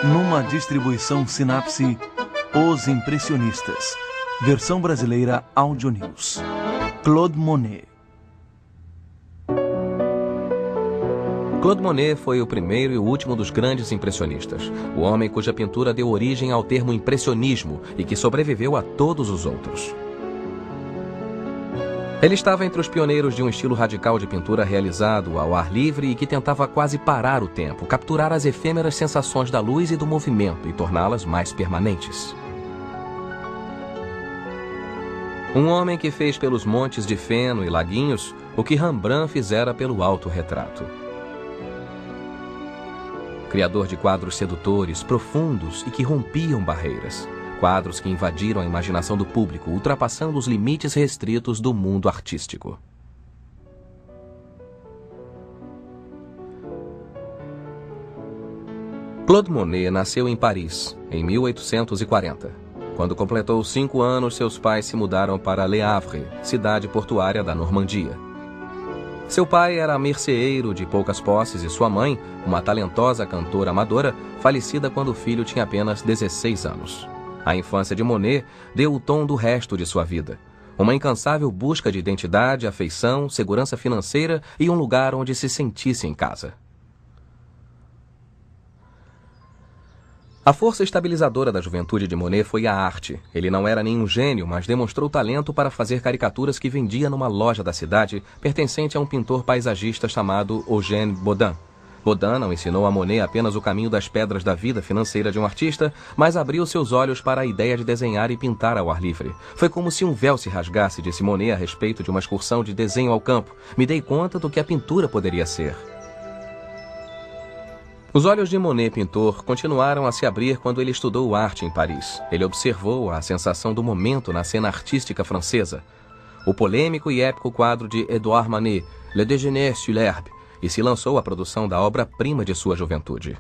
Numa distribuição Sinapse, Os Impressionistas. Versão brasileira Audio News. Claude Monet. Claude Monet foi o primeiro e o último dos grandes impressionistas, o homem cuja pintura deu origem ao termo impressionismo e que sobreviveu a todos os outros. Ele estava entre os pioneiros de um estilo radical de pintura realizado ao ar livre e que tentava quase parar o tempo, capturar as efêmeras sensações da luz e do movimento e torná-las mais permanentes. Um homem que fez pelos montes de feno e laguinhos o que Rembrandt fizera pelo autorretrato. Criador de quadros sedutores, profundos e que rompiam barreiras. Quadros que invadiram a imaginação do público, ultrapassando os limites restritos do mundo artístico. Claude Monet nasceu em Paris, em 1840. Quando completou 5 anos, seus pais se mudaram para Le Havre, cidade portuária da Normandia. Seu pai era merceeiro de poucas posses e sua mãe, uma talentosa cantora amadora, falecida quando o filho tinha apenas 16 anos. A infância de Monet deu o tom do resto de sua vida. Uma incansável busca de identidade, afeição, segurança financeira e um lugar onde se sentisse em casa. A força estabilizadora da juventude de Monet foi a arte. Ele não era nenhum gênio, mas demonstrou talento para fazer caricaturas que vendia numa loja da cidade, pertencente a um pintor paisagista chamado Eugène Bodin. Bodin não ensinou a Monet apenas o caminho das pedras da vida financeira de um artista, mas abriu seus olhos para a ideia de desenhar e pintar ao ar livre. Foi como se um véu se rasgasse, disse Monet a respeito de uma excursão de desenho ao campo. Me dei conta do que a pintura poderia ser. Os olhos de Monet, pintor, continuaram a se abrir quando ele estudou arte em Paris. Ele observou a sensação do momento na cena artística francesa. O polêmico e épico quadro de Édouard Manet, Le Déjeuner sur l'herbe, e se lançou à produção da obra-prima de sua juventude.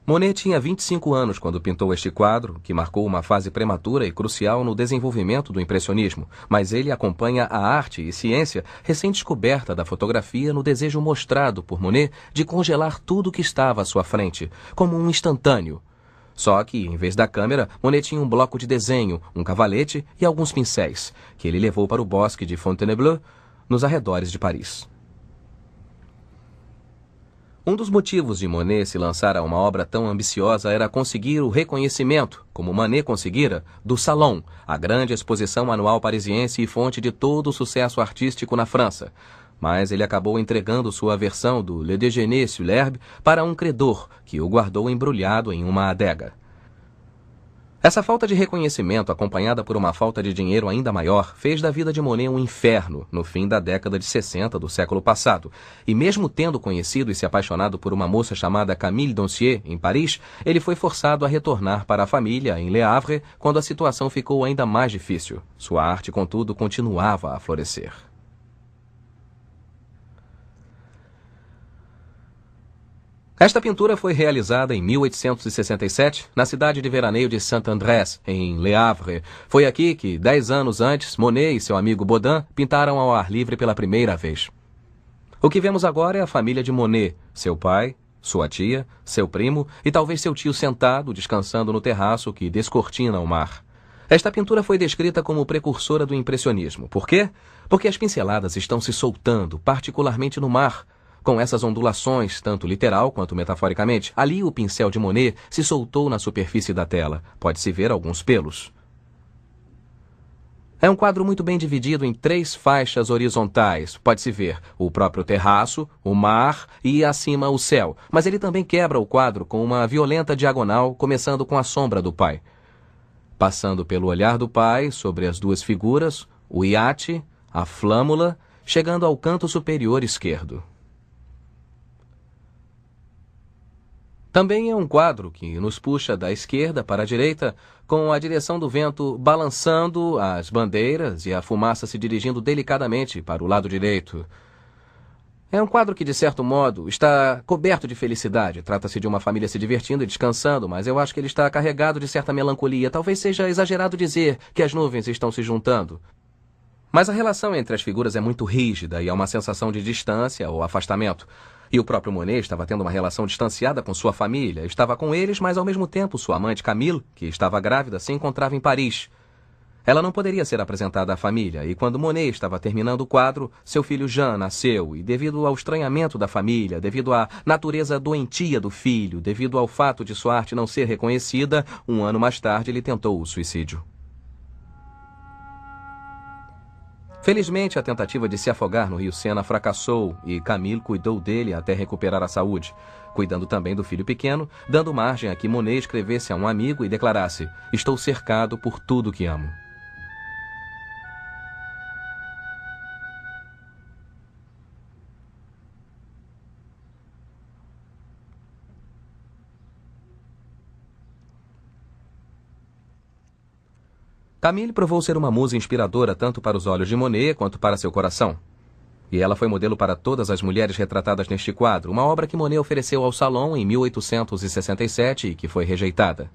Monet tinha 25 anos quando pintou este quadro, que marcou uma fase prematura e crucial no desenvolvimento do impressionismo, mas ele acompanha a arte e ciência recém-descoberta da fotografia no desejo mostrado por Monet de congelar tudo que estava à sua frente, como um instantâneo. Só que, em vez da câmera, Monet tinha um bloco de desenho, um cavalete e alguns pincéis, que ele levou para o bosque de Fontainebleau, nos arredores de Paris. Um dos motivos de Monet se lançar a uma obra tão ambiciosa era conseguir o reconhecimento, como Manet conseguira, do Salon, a grande exposição anual parisiense e fonte de todo o sucesso artístico na França. Mas ele acabou entregando sua versão do Le Déjeuner sur l'herbe para um credor, que o guardou embrulhado em uma adega. Essa falta de reconhecimento, acompanhada por uma falta de dinheiro ainda maior, fez da vida de Monet um inferno no fim da década de 60 do século passado. E mesmo tendo conhecido e se apaixonado por uma moça chamada Camille Doncier, em Paris, ele foi forçado a retornar para a família, em Le Havre, quando a situação ficou ainda mais difícil. Sua arte, contudo, continuava a florescer. Esta pintura foi realizada em 1867, na cidade de veraneio de Saint-Andrés, em Le Havre. Foi aqui que, 10 anos antes, Monet e seu amigo Bodin pintaram ao ar livre pela primeira vez. O que vemos agora é a família de Monet, seu pai, sua tia, seu primo e talvez seu tio sentado, descansando no terraço que descortina o mar. Esta pintura foi descrita como precursora do impressionismo. Por quê? Porque as pinceladas estão se soltando, particularmente no mar, com essas ondulações, tanto literal quanto metaforicamente. Ali o pincel de Monet se soltou na superfície da tela. Pode-se ver alguns pelos. É um quadro muito bem dividido em 3 faixas horizontais. Pode-se ver o próprio terraço, o mar e acima o céu. Mas ele também quebra o quadro com uma violenta diagonal, começando com a sombra do pai. Passando pelo olhar do pai sobre as 2 figuras, o iate, a flâmula, chegando ao canto superior esquerdo. Também é um quadro que nos puxa da esquerda para a direita, com a direção do vento balançando as bandeiras e a fumaça se dirigindo delicadamente para o lado direito. É um quadro que, de certo modo, está coberto de felicidade. Trata-se de uma família se divertindo e descansando, mas eu acho que ele está carregado de certa melancolia. Talvez seja exagerado dizer que as nuvens estão se juntando. Mas a relação entre as figuras é muito rígida e há uma sensação de distância ou afastamento. E o próprio Monet estava tendo uma relação distanciada com sua família. Estava com eles, mas ao mesmo tempo sua amante Camille, que estava grávida, se encontrava em Paris. Ela não poderia ser apresentada à família, e quando Monet estava terminando o quadro, seu filho Jean nasceu, e devido ao estranhamento da família, devido à natureza doentia do filho, devido ao fato de sua arte não ser reconhecida, um ano mais tarde ele tentou o suicídio. Felizmente, a tentativa de se afogar no rio Sena fracassou, e Camille cuidou dele até recuperar a saúde, cuidando também do filho pequeno, dando margem a que Monet escrevesse a um amigo e declarasse: "Estou cercado por tudo que amo." Camille provou ser uma musa inspiradora tanto para os olhos de Monet quanto para seu coração. E ela foi modelo para todas as mulheres retratadas neste quadro, uma obra que Monet ofereceu ao Salon em 1867 e que foi rejeitada.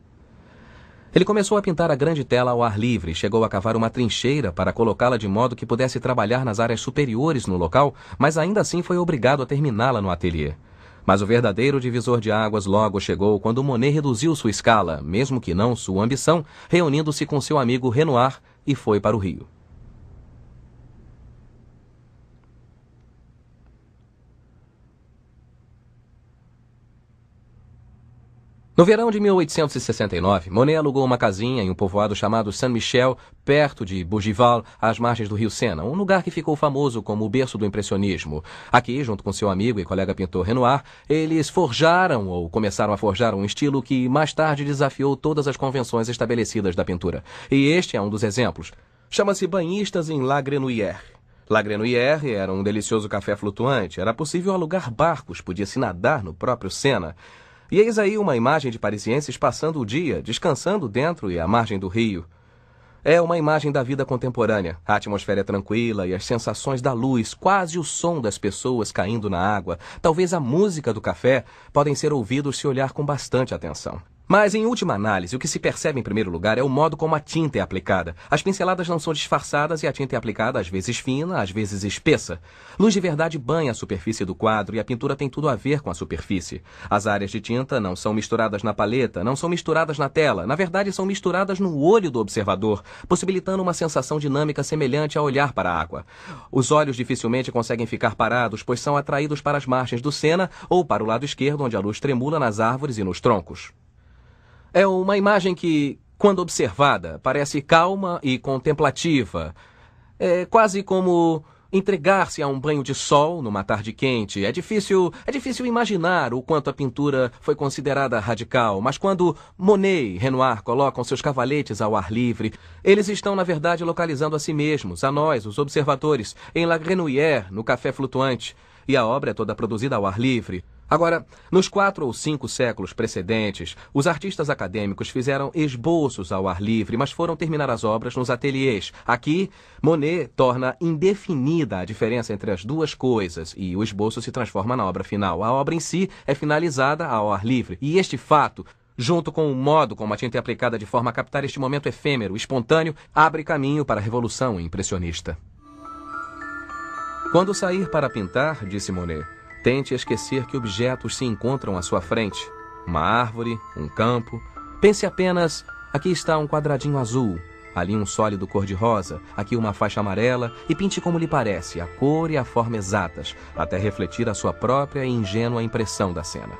Ele começou a pintar a grande tela ao ar livre e chegou a cavar uma trincheira para colocá-la de modo que pudesse trabalhar nas áreas superiores no local, mas ainda assim foi obrigado a terminá-la no ateliê. Mas o verdadeiro divisor de águas logo chegou quando Monet reduziu sua escala, mesmo que não sua ambição, reunindo-se com seu amigo Renoir e foi para o Rio. No verão de 1869, Monet alugou uma casinha em um povoado chamado Saint-Michel, perto de Bougival, às margens do rio Sena, um lugar que ficou famoso como o berço do impressionismo. Aqui, junto com seu amigo e colega pintor Renoir, eles forjaram ou começaram a forjar um estilo que mais tarde desafiou todas as convenções estabelecidas da pintura. E este é um dos exemplos. Chama-se Banhistas em La Grenouillère. La Grenouillère era um delicioso café flutuante, era possível alugar barcos, podia-se nadar no próprio Sena. E eis aí uma imagem de parisienses passando o dia, descansando dentro e à margem do rio. É uma imagem da vida contemporânea. A atmosfera é tranquila e as sensações da luz, quase o som das pessoas caindo na água, talvez a música do café, podem ser ouvidos se olhar com bastante atenção. Mas, em última análise, o que se percebe em primeiro lugar é o modo como a tinta é aplicada. As pinceladas não são disfarçadas e a tinta é aplicada às vezes fina, às vezes espessa. Luz de verdade banha a superfície do quadro e a pintura tem tudo a ver com a superfície. As áreas de tinta não são misturadas na paleta, não são misturadas na tela. Na verdade, são misturadas no olho do observador, possibilitando uma sensação dinâmica semelhante a olhar para a água. Os olhos dificilmente conseguem ficar parados, pois são atraídos para as margens do Sena ou para o lado esquerdo, onde a luz tremula nas árvores e nos troncos. É uma imagem que, quando observada, parece calma e contemplativa. É quase como entregar-se a um banho de sol numa tarde quente. É difícil imaginar o quanto a pintura foi considerada radical, mas quando Monet e Renoir colocam seus cavaletes ao ar livre, eles estão, na verdade, localizando a si mesmos, a nós, os observadores, em La Grenouillère, no café flutuante. E a obra é toda produzida ao ar livre. Agora, nos 4 ou 5 séculos precedentes, os artistas acadêmicos fizeram esboços ao ar livre, mas foram terminar as obras nos ateliês. Aqui, Monet torna indefinida a diferença entre as duas coisas e o esboço se transforma na obra final. A obra em si é finalizada ao ar livre. E este fato, junto com o modo como a tinta é aplicada de forma a captar este momento efêmero, espontâneo, abre caminho para a revolução impressionista. Quando sair para pintar, disse Monet, tente esquecer que objetos se encontram à sua frente. Uma árvore, um campo. Pense apenas, aqui está um quadradinho azul, ali um sólido cor-de-rosa, aqui uma faixa amarela, e pinte como lhe parece, a cor e a forma exatas, até refletir a sua própria e ingênua impressão da cena.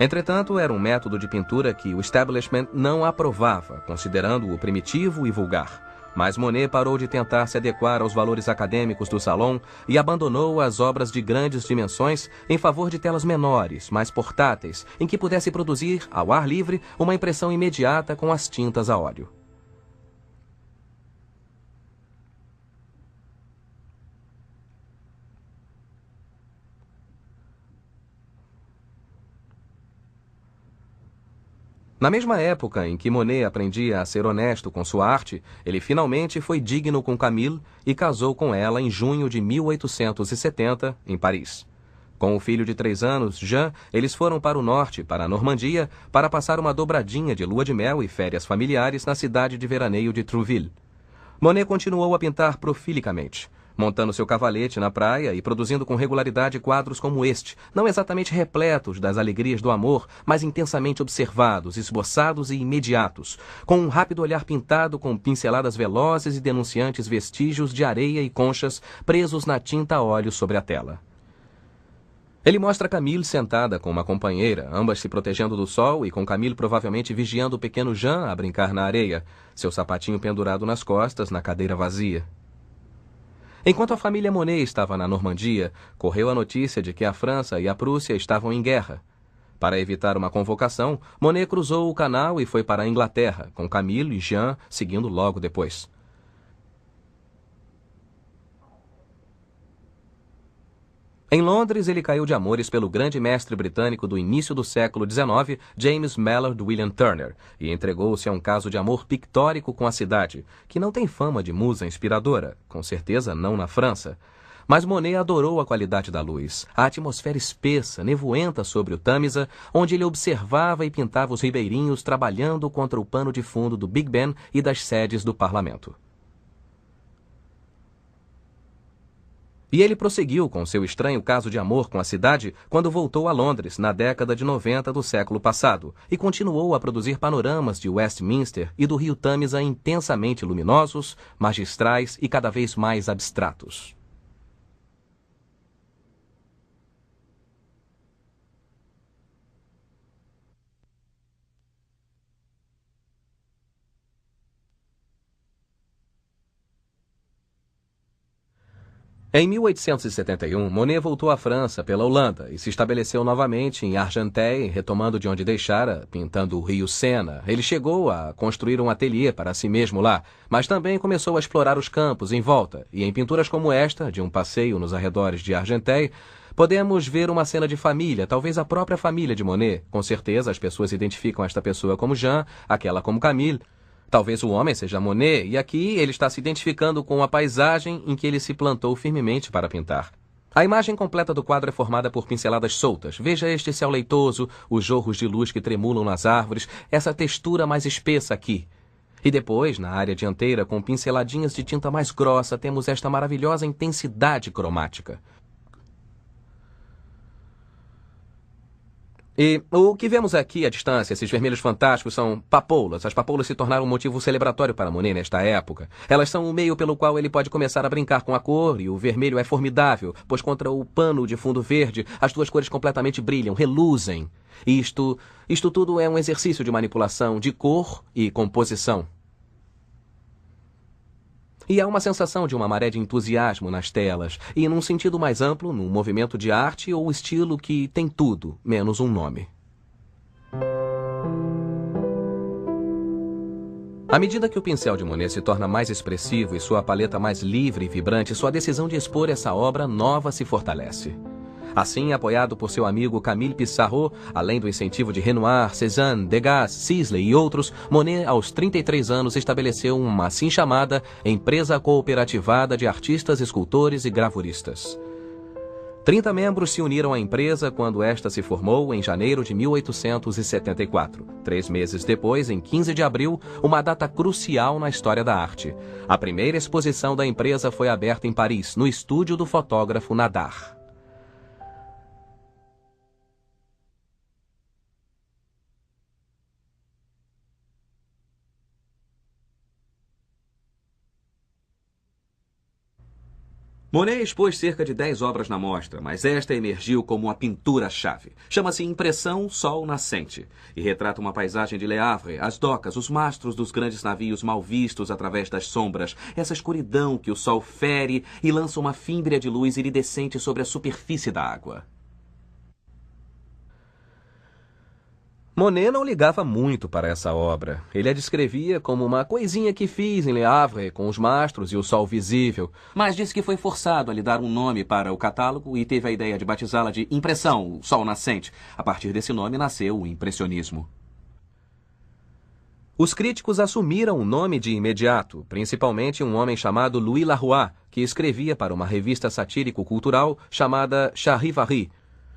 Entretanto, era um método de pintura que o establishment não aprovava, considerando-o primitivo e vulgar. Mas Monet parou de tentar se adequar aos valores acadêmicos do Salon e abandonou as obras de grandes dimensões em favor de telas menores, mais portáteis, em que pudesse produzir, ao ar livre, uma impressão imediata com as tintas a óleo. Na mesma época em que Monet aprendia a ser honesto com sua arte, ele finalmente foi digno com Camille e casou com ela em junho de 1870, em Paris. Com o filho de 3 anos, Jean, eles foram para o norte, para a Normandia, para passar uma dobradinha de lua de mel e férias familiares na cidade de veraneio de Trouville. Monet continuou a pintar profilicamente, montando seu cavalete na praia e produzindo com regularidade quadros como este, não exatamente repletos das alegrias do amor, mas intensamente observados, esboçados e imediatos, com um rápido olhar pintado com pinceladas velozes e denunciantes vestígios de areia e conchas presos na tinta a óleo sobre a tela. Ele mostra Camille sentada com uma companheira, ambas se protegendo do sol e com Camille provavelmente vigiando o pequeno Jean a brincar na areia, seu sapatinho pendurado nas costas na cadeira vazia. Enquanto a família Monet estava na Normandia, correu a notícia de que a França e a Prússia estavam em guerra. Para evitar uma convocação, Monet cruzou o canal e foi para a Inglaterra, com Camille e Jean seguindo logo depois. Em Londres, ele caiu de amores pelo grande mestre britânico do início do século XIX, James Mallord William Turner, e entregou-se a um caso de amor pictórico com a cidade, que não tem fama de musa inspiradora, com certeza não na França. Mas Monet adorou a qualidade da luz, a atmosfera espessa, nevoenta sobre o Tâmisa, onde ele observava e pintava os ribeirinhos trabalhando contra o pano de fundo do Big Ben e das sedes do parlamento. E ele prosseguiu com seu estranho caso de amor com a cidade quando voltou a Londres, na década de 90 do século passado, e continuou a produzir panoramas de Westminster e do rio Tâmisa intensamente luminosos, magistrais e cada vez mais abstratos. Em 1871, Monet voltou à França pela Holanda e se estabeleceu novamente em Argenteuil, retomando de onde deixara, pintando o rio Sena. Ele chegou a construir um ateliê para si mesmo lá, mas também começou a explorar os campos em volta, e em pinturas como esta, de um passeio nos arredores de Argenteuil, podemos ver uma cena de família, talvez a própria família de Monet. Com certeza as pessoas identificam esta pessoa como Jean, aquela como Camille. Talvez o homem seja Monet, e aqui ele está se identificando com a paisagem em que ele se plantou firmemente para pintar. A imagem completa do quadro é formada por pinceladas soltas. Veja este céu leitoso, os jorros de luz que tremulam nas árvores, essa textura mais espessa aqui. E depois, na área dianteira, com pinceladinhas de tinta mais grossa, temos esta maravilhosa intensidade cromática. E o que vemos aqui à distância, esses vermelhos fantásticos, são papoulas. As papoulas se tornaram um motivo celebratório para Monet nesta época. Elas são o meio pelo qual ele pode começar a brincar com a cor, e o vermelho é formidável, pois contra o pano de fundo verde, as duas cores completamente brilham, reluzem. Isto tudo é um exercício de manipulação de cor e composição. E há uma sensação de uma maré de entusiasmo nas telas, e num sentido mais amplo, num movimento de arte ou estilo que tem tudo, menos um nome. À medida que o pincel de Monet se torna mais expressivo e sua paleta mais livre e vibrante, sua decisão de expor essa obra nova se fortalece. Assim, apoiado por seu amigo Camille Pissarro, além do incentivo de Renoir, Cézanne, Degas, Sisley e outros, Monet, aos 33 anos, estabeleceu uma assim chamada Empresa Cooperativada de Artistas, Escultores e Gravuristas. 30 membros se uniram à empresa quando esta se formou em janeiro de 1874. 3 meses depois, em 15 de abril, uma data crucial na história da arte. A primeira exposição da empresa foi aberta em Paris, no estúdio do fotógrafo Nadar. Monet expôs cerca de 10 obras na mostra, mas esta emergiu como uma pintura-chave. Chama-se Impressão Sol Nascente e retrata uma paisagem de Le Havre, as docas, os mastros dos grandes navios mal vistos através das sombras, essa escuridão que o sol fere e lança uma fímbria de luz iridescente sobre a superfície da água. Monet não ligava muito para essa obra. Ele a descrevia como uma coisinha que fiz em Le Havre, com os mastros e o sol visível, mas disse que foi forçado a lhe dar um nome para o catálogo e teve a ideia de batizá-la de Impressão, Sol Nascente. A partir desse nome nasceu o impressionismo. Os críticos assumiram o nome de imediato, principalmente um homem chamado Louis Laroux, que escrevia para uma revista satírico-cultural chamada Charivari.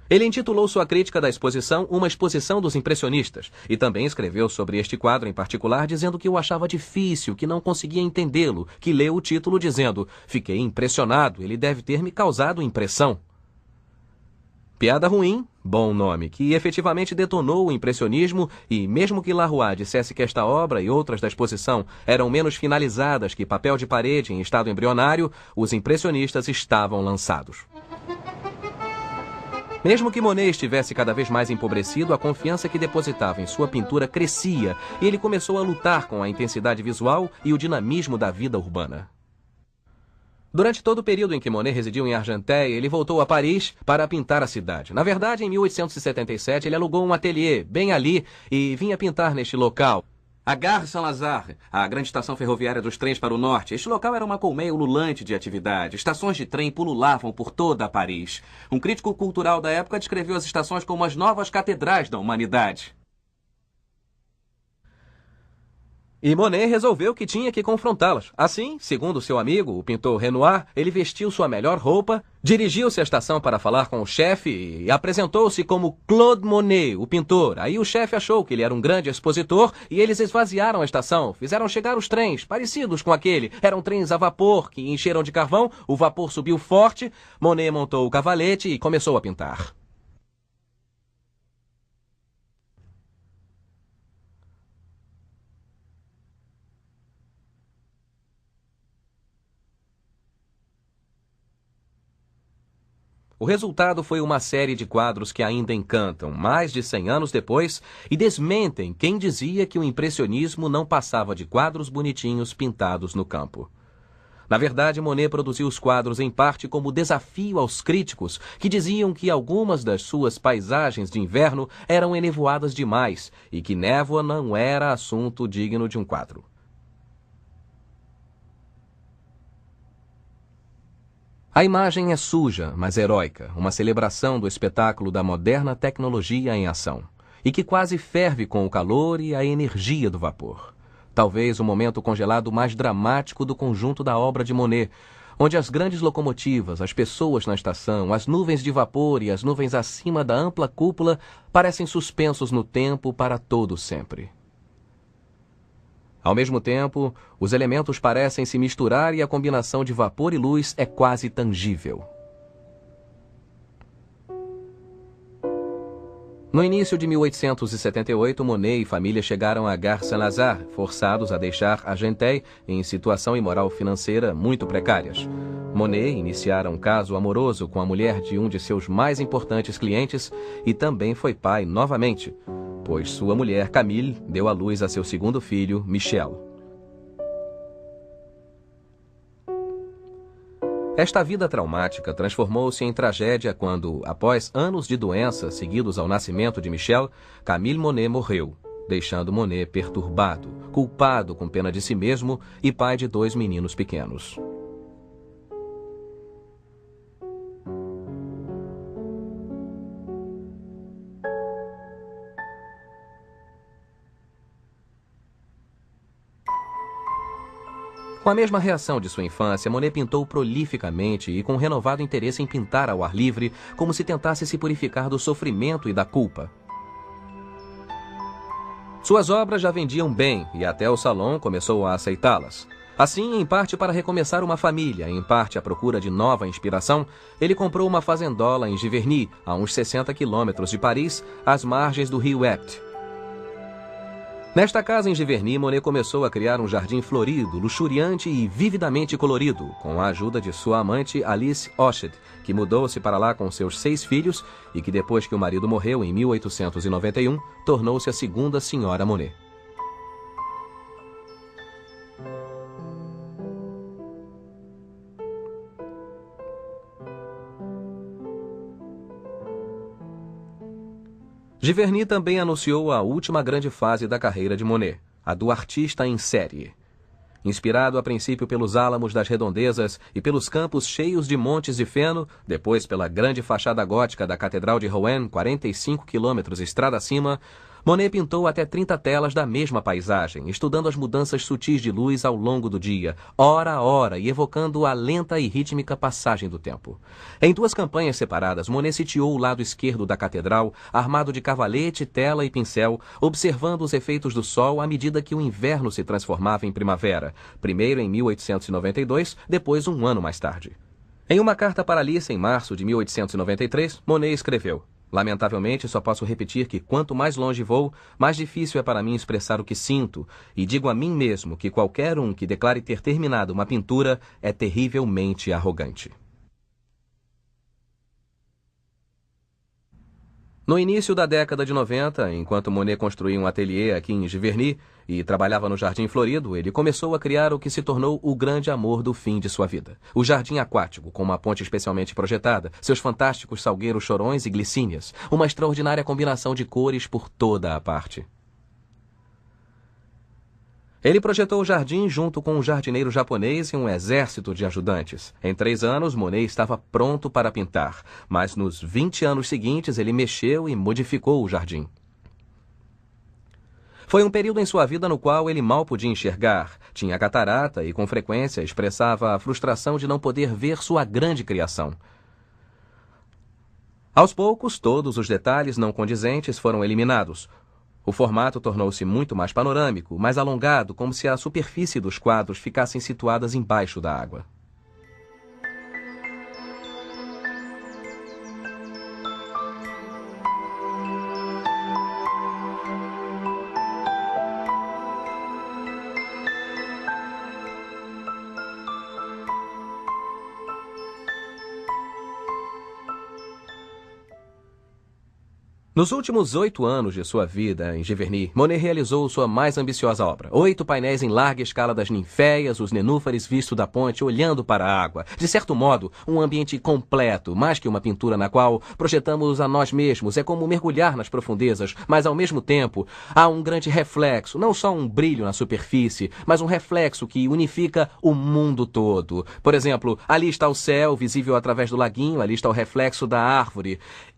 Ele intitulou sua crítica da exposição Uma Exposição dos Impressionistas, e também escreveu sobre este quadro em particular, dizendo que o achava difícil, que não conseguia entendê-lo, que leu o título dizendo: "Fiquei impressionado, ele deve ter me causado impressão." Piada ruim, bom nome, que efetivamente detonou o impressionismo e, mesmo que Laroux dissesse que esta obra e outras da exposição eram menos finalizadas que papel de parede em estado embrionário, os impressionistas estavam lançados. Mesmo que Monet estivesse cada vez mais empobrecido, a confiança que depositava em sua pintura crescia e ele começou a lutar com a intensidade visual e o dinamismo da vida urbana. Durante todo o período em que Monet residiu em Argenteuil, ele voltou a Paris para pintar a cidade. Na verdade, em 1877, ele alugou um ateliê bem ali e vinha pintar neste local. A Gare Saint-Lazare, a grande estação ferroviária dos trens para o norte. Este local era uma colmeia ululante de atividade. Estações de trem pululavam por toda Paris. Um crítico cultural da época descreveu as estações como as novas catedrais da humanidade. E Monet resolveu que tinha que confrontá-las. Assim, segundo seu amigo, o pintor Renoir, ele vestiu sua melhor roupa, dirigiu-se à estação para falar com o chefe e apresentou-se como Claude Monet, o pintor. Aí o chefe achou que ele era um grande expositor e eles esvaziaram a estação. Fizeram chegar os trens, parecidos com aquele. Eram trens a vapor que encheram de carvão, o vapor subiu forte, Monet montou o cavalete e começou a pintar. O resultado foi uma série de quadros que ainda encantam, mais de 100 anos depois, e desmentem quem dizia que o impressionismo não passava de quadros bonitinhos pintados no campo. Na verdade, Monet produziu os quadros em parte como desafio aos críticos, que diziam que algumas das suas paisagens de inverno eram enevoadas demais e que névoa não era assunto digno de um quadro. A imagem é suja, mas heróica, uma celebração do espetáculo da moderna tecnologia em ação, e que quase ferve com o calor e a energia do vapor. Talvez o momento congelado mais dramático do conjunto da obra de Monet, onde as grandes locomotivas, as pessoas na estação, as nuvens de vapor e as nuvens acima da ampla cúpula parecem suspensos no tempo para todo sempre. Ao mesmo tempo, os elementos parecem se misturar e a combinação de vapor e luz é quase tangível. No início de 1878, Monet e família chegaram à Gare Saint-Lazare, forçados a deixar Argenteuil em situação imoral financeira muito precárias. Monet iniciara um caso amoroso com a mulher de um de seus mais importantes clientes e também foi pai novamente, pois sua mulher, Camille, deu à luz a seu segundo filho, Michel. Esta vida traumática transformou-se em tragédia quando, após anos de doença seguidos ao nascimento de Michel, Camille Monet morreu, deixando Monet perturbado, culpado com pena de si mesmo e pai de 2 meninos pequenos. Com a mesma reação de sua infância, Monet pintou prolificamente e com renovado interesse em pintar ao ar livre, como se tentasse se purificar do sofrimento e da culpa. Suas obras já vendiam bem e até o Salon começou a aceitá-las. Assim, em parte para recomeçar uma família, em parte à procura de nova inspiração, ele comprou uma fazendola em Giverny, a uns 60 quilômetros de Paris, às margens do rio Epte. Nesta casa em Giverny, Monet começou a criar um jardim florido, luxuriante e vividamente colorido, com a ajuda de sua amante Alice Hochet, que mudou-se para lá com seus 6 filhos e que depois que o marido morreu em 1891, tornou-se a segunda senhora Monet. Giverny também anunciou a última grande fase da carreira de Monet, a do artista em série. Inspirado a princípio pelos álamos das redondezas e pelos campos cheios de montes de feno, depois pela grande fachada gótica da Catedral de Rouen, 45 quilômetros estrada acima, Monet pintou até 30 telas da mesma paisagem, estudando as mudanças sutis de luz ao longo do dia, hora a hora, e evocando a lenta e rítmica passagem do tempo. Em 2 campanhas separadas, Monet sitiou o lado esquerdo da catedral, armado de cavalete, tela e pincel, observando os efeitos do sol à medida que o inverno se transformava em primavera, primeiro em 1892, depois um ano mais tarde. Em uma carta para Alice, em março de 1893, Monet escreveu: "Lamentavelmente, só posso repetir que quanto mais longe vou, mais difícil é para mim expressar o que sinto, e digo a mim mesmo que qualquer um que declare ter terminado uma pintura é terrivelmente arrogante." No início da década de 90, enquanto Monet construía um ateliê aqui em Giverny e trabalhava no Jardim Florido, ele começou a criar o que se tornou o grande amor do fim de sua vida. O jardim aquático, com uma ponte especialmente projetada, seus fantásticos salgueiros chorões e glicínias, uma extraordinária combinação de cores por toda a parte. Ele projetou o jardim junto com um jardineiro japonês e um exército de ajudantes. Em 3 anos, Monet estava pronto para pintar, mas nos 20 anos seguintes ele mexeu e modificou o jardim. Foi um período em sua vida no qual ele mal podia enxergar, tinha catarata e, com frequência, expressava a frustração de não poder ver sua grande criação. Aos poucos, todos os detalhes não condizentes foram eliminados. O formato tornou-se muito mais panorâmico, mais alongado, como se a superfície dos quadros ficassem situadas embaixo da água. Nos últimos 8 anos de sua vida em Giverny, Monet realizou sua mais ambiciosa obra. 8 painéis em larga escala das ninféias, os nenúfares visto da ponte olhando para a água. De certo modo, um ambiente completo, mais que uma pintura na qual projetamos a nós mesmos. É como mergulhar nas profundezas, mas ao mesmo tempo há um grande reflexo, não só um brilho na superfície, mas um reflexo que unifica o mundo todo. Por exemplo, ali está o céu, visível através do laguinho, ali está o reflexo da árvore.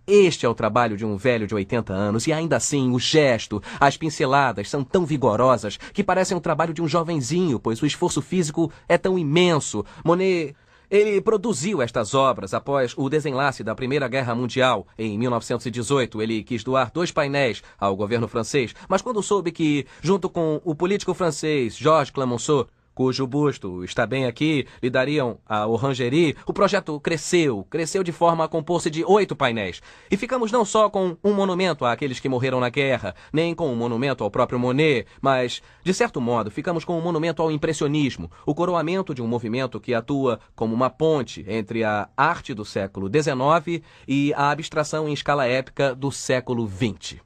Este é o trabalho de um velho de 80 anos e ainda assim o gesto, as pinceladas são tão vigorosas que parecem o trabalho de um jovenzinho, pois o esforço físico é tão imenso. Monet, ele produziu estas obras após o desenlace da Primeira Guerra Mundial. Em 1918, ele quis doar 2 painéis ao governo francês, mas quando soube que, junto com o político francês Georges Clemenceau, cujo busto está bem aqui, lhe dariam a Orangerie, o projeto cresceu de forma a compor-se de 8 painéis. E ficamos não só com um monumento àqueles que morreram na guerra, nem com um monumento ao próprio Monet, mas, de certo modo, ficamos com um monumento ao impressionismo, o coroamento de um movimento que atua como uma ponte entre a arte do século XIX e a abstração em escala épica do século XX.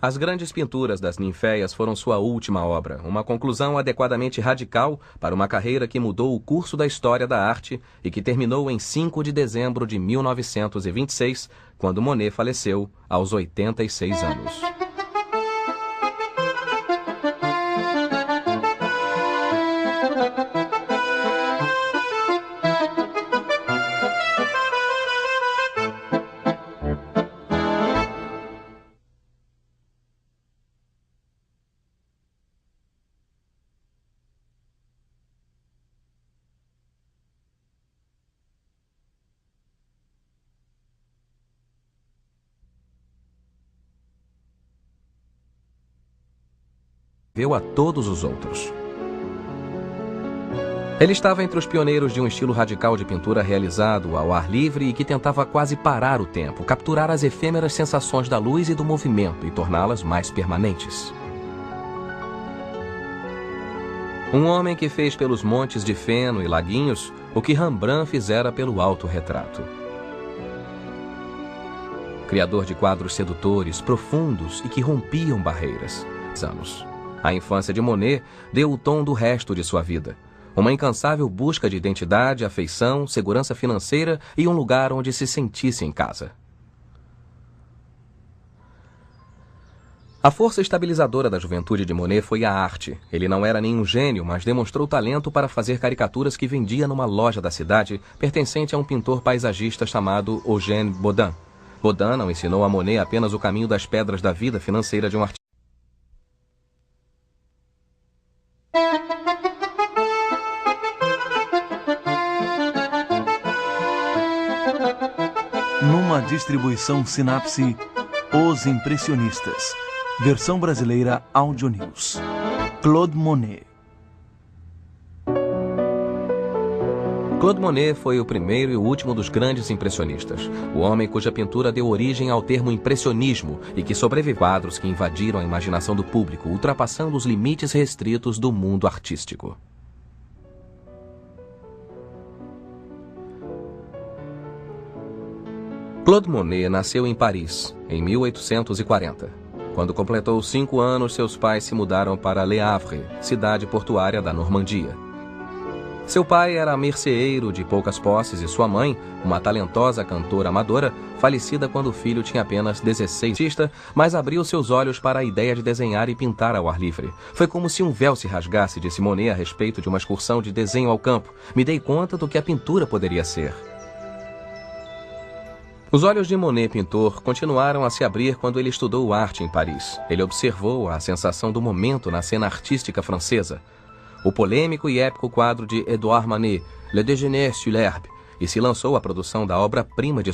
As grandes pinturas das ninféias foram sua última obra, uma conclusão adequadamente radical para uma carreira que mudou o curso da história da arte e que terminou em 5 de dezembro de 1926, quando Monet faleceu aos 86 anos. A todos os outros. Ele estava entre os pioneiros de um estilo radical de pintura realizado ao ar livre e que tentava quase parar o tempo, capturar as efêmeras sensações da luz e do movimento e torná-las mais permanentes. Um homem que fez pelos montes de feno e laguinhos o que Rembrandt fizera pelo autorretrato. Criador de quadros sedutores, profundos e que rompiam barreiras. A infância de Monet deu o tom do resto de sua vida. Uma incansável busca de identidade, afeição, segurança financeira e um lugar onde se sentisse em casa. A força estabilizadora da juventude de Monet foi a arte. Ele não era nenhum gênio, mas demonstrou talento para fazer caricaturas que vendia numa loja da cidade, pertencente a um pintor paisagista chamado Eugène Boudin. Boudin não ensinou a Monet apenas o caminho das pedras da vida financeira de um artista. Numa distribuição Sinapse, Os Impressionistas. Versão brasileira Audio News. Claude Monet. Claude Monet foi o primeiro e o último dos grandes impressionistas, o homem cuja pintura deu origem ao termo impressionismo e que sobreviveu a quadros que invadiram a imaginação do público, ultrapassando os limites restritos do mundo artístico. Claude Monet nasceu em Paris, em 1840. Quando completou 5 anos, seus pais se mudaram para Le Havre, cidade portuária da Normandia. Seu pai era merceeiro de poucas posses e sua mãe, uma talentosa cantora amadora, falecida quando o filho tinha apenas 16 anos, mas abriu seus olhos para a ideia de desenhar e pintar ao ar livre. Foi como se um véu se rasgasse, disse Monet a respeito de uma excursão de desenho ao campo. Me dei conta do que a pintura poderia ser. Os olhos de Monet, pintor, continuaram a se abrir quando ele estudou arte em Paris. Ele observou a sensação do momento na cena artística francesa. O polêmico e épico quadro de Édouard Manet, Le Déjeuner sur l'herbe, e se lançou à produção da obra-prima de